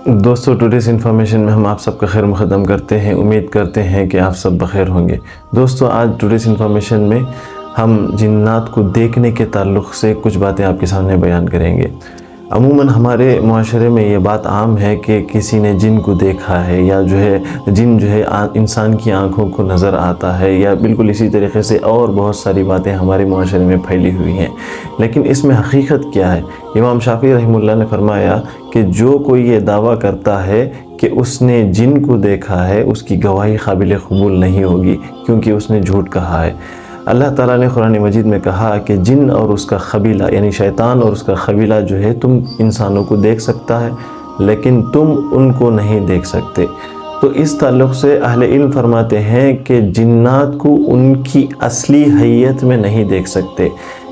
دوستو today's information میں ہم آپ سب کا خیر مقدم کرتے ہیں، امید کرتے ہیں کہ آپ سب بخیر ہوں گے۔ دوستو آج ٹوڈیز انفارمیشن میں ہم جنات کو دیکھنے کے تعلق سے کچھ باتیں آپ کے سامنے بیان کریں گے۔ عموماً ہمارے معاشرے میں یہ بات عام ہے کہ کسی نے جن کو دیکھا ہے یا جن انسان کی آنکھوں کو نظر آتا ہے، یا بالکل اسی طریقے سے اور بہت ساری باتیں ہمارے معاشرے میں پھیلی ہوئی ہیں، لیکن اس میں حقیقت کیا ہے؟ امام شافعی رحمہ اللہ نے فرمایا کہ جو کوئی یہ دعویٰ کرتا ہے کہ اس نے جن کو دیکھا ہے، اس کی گواہی قابل قبول نہیں ہوگی، کیونکہ اس نے جھوٹ کہا ہے۔ اللہ تعالیٰ نے قرآن مجید میں کہا کہ جن اور اس کا قبیلہ یعنی شیطان اور اس کا قبیلہ جو ہے تم انسانوں کو دیکھ سکتا ہے، لیکن تم ان کو نہیں دیکھ سکتے۔ تو اس تعلق سے اہل علم فرماتے ہیں کہ جنات کو ان کی اصلی حیت میں نہیں دیکھ سکتے،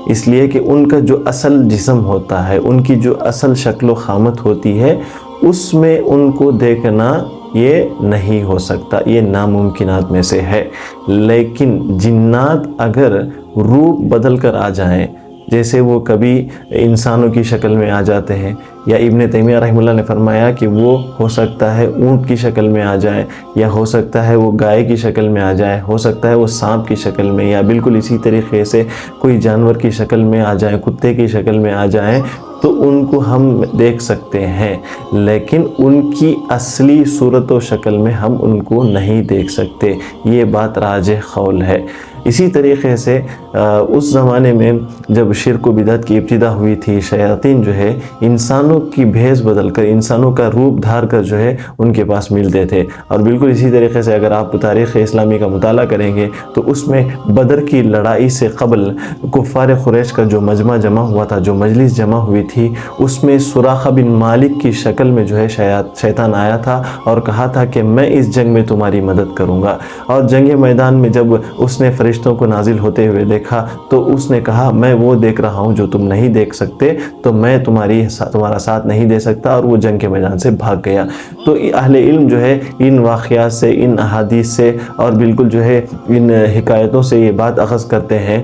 اس لیے کہ ان کا جو اصل جسم ہوتا ہے، ان کی جو اصل شکل و خامت ہوتی ہے، اس میں ان کو دیکھنا یہ نہیں ہو سکتا، یہ ناممکنات میں سے ہے۔ لیکن جنات اگر روپ بدل کر آ جائیں، جیسے وہ کبھی انسانوں کی شکل میں آ جاتے ہیں، یا ابن تیمیہ رحمہ اللہ نے فرمایا کہ وہ ہو سکتا ہے اونٹ کی شکل میں آ جائیں، یا ہو سکتا ہے وہ گائے کی شکل میں آ جائے، ہو سکتا ہے وہ سانپ کی شکل میں، یا بالکل اسی طریقے سے کوئی جانور کی شکل میں آ جائیں، کتے کی شکل میں آ جائیں، تو ان کو ہم دیکھ سکتے ہیں، لیکن ان کی اصلی صورت و شکل میں ہم ان کو نہیں دیکھ سکتے۔ یہ بات راجح قول ہے۔ اسی طریقے سے اس زمانے میں جب شرک و بدعت کی ابتدا ہوئی تھی، شیاطین جو ہے انسانوں کی بھیس بدل کر، انسانوں کا روپ دھار کر جو ہے ان کے پاس ملتے تھے، اور بالکل اسی طریقے سے اگر آپ تاریخ اسلامی کا مطالعہ کریں گے تو اس میں بدر کی لڑائی سے قبل کفار قریش کا جو مجمع جمع ہوا تھا، جو مجلس جمع ہوئی تھی، اس میں سراقہ بن مالک کی شکل میں جو ہے شیطان آیا تھا اور کہا تھا کہ میں اس جنگ میں تمہاری مدد کروں گا۔ اور جنگ میدان میں جب اس نے فرشتوں کو نازل ہوتے ہوئے دیکھا تو اس نے کہا میں وہ دیکھ رہا ہوں جو تم نہیں دیکھ سکتے، تو میں تمہارا ساتھ نہیں دے سکتا، اور وہ جنگ کے میدان سے بھاگ گیا۔ تو اہل علم جو ہے ان واقعات سے، ان احادیث سے اور بالکل جو ہے ان حکایتوں سے یہ بات اخذ کرتے ہیں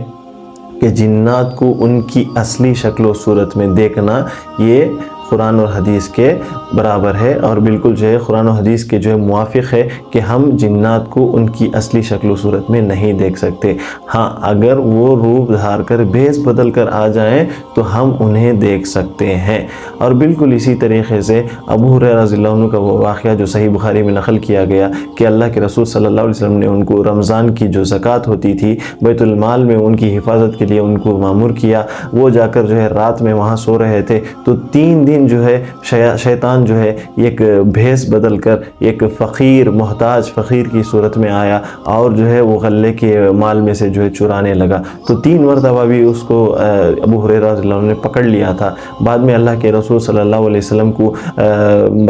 کہ جنات کو ان کی اصلی شکل و صورت میں دیکھنا یہ قرآن اور حدیث کے برابر ہے، اور بالکل جو ہے قرآن و حدیث کے جو ہے موافق ہے کہ ہم جنات کو ان کی اصلی شکل و صورت میں نہیں دیکھ سکتے۔ ہاں اگر وہ روپ دھار کر بھیس بدل کر آ جائیں تو ہم انہیں دیکھ سکتے ہیں۔ اور بالکل اسی طریقے سے ابو ہریرہ رضی اللہ عنہ کا وہ واقعہ جو صحیح بخاری میں نقل کیا گیا کہ اللہ کے رسول صلی اللہ علیہ وسلم نے ان کو رمضان کی جو زکوٰۃ ہوتی تھی بیت المال میں ان کی حفاظت کے لیے ان کو مامور کیا، وہ جا کر جو ہے رات میں وہاں سو رہے تھے، تو 3 دن جو ہے شیطان جو ہے ایک بھیس بدل کر ایک فقیر، محتاج فقیر کی صورت میں آیا، اور جو ہے وہ غلے کے مال میں سے جو ہے چرانے لگا۔ تو 3 مرتبہ بھی اس کو ابو ہریرہ رضی اللہ عنہ نے پکڑ لیا تھا۔ بعد میں اللہ کے رسول صلی اللہ علیہ وسلم کو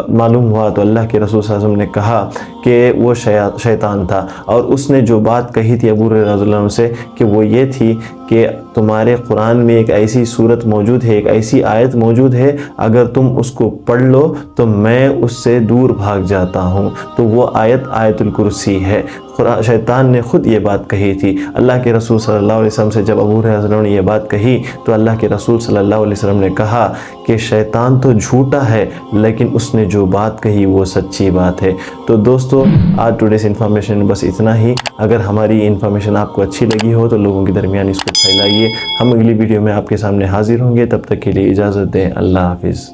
معلوم ہوا تو اللہ کے رسول صلی اللہ علیہ وسلم نے کہا کہ وہ شیطان تھا، اور اس نے جو بات کہی تھی ابو ہریرہ رضی اللہ عنہ سے کہ وہ یہ تھی کہ تمہارے قرآن میں ایک ایسی صورت موجود ہے، ایک ایسی آیت موجود ہے، اگر تم اس کو پڑھ لو تو میں اس سے دور بھاگ جاتا ہوں۔ تو وہ آیت الکرسی ہے۔ شیطان نے خود یہ بات کہی تھی۔ اللہ کے رسول صلی اللہ علیہ وسلم سے جب ابو ہریرہ رضی اللہ عنہ نے یہ بات کہی تو اللہ کے رسول صلی اللہ علیہ وسلم نے کہا کہ شیطان تو جھوٹا ہے، لیکن اس نے جو بات کہی وہ سچی بات ہے۔ تو دوستو آج ٹوڈیز انفارمیشن بس اتنا ہی۔ اگر ہماری انفارمیشن آپ کو اچھی لگی ہو تو لوگوں کے درمیان اس کو پھیلائیے۔ ہم اگلی ویڈیو میں آپ کے سامنے حاضر ہوں گے، تب تک کے لیے اجازت دیں۔ اللہ حافظ۔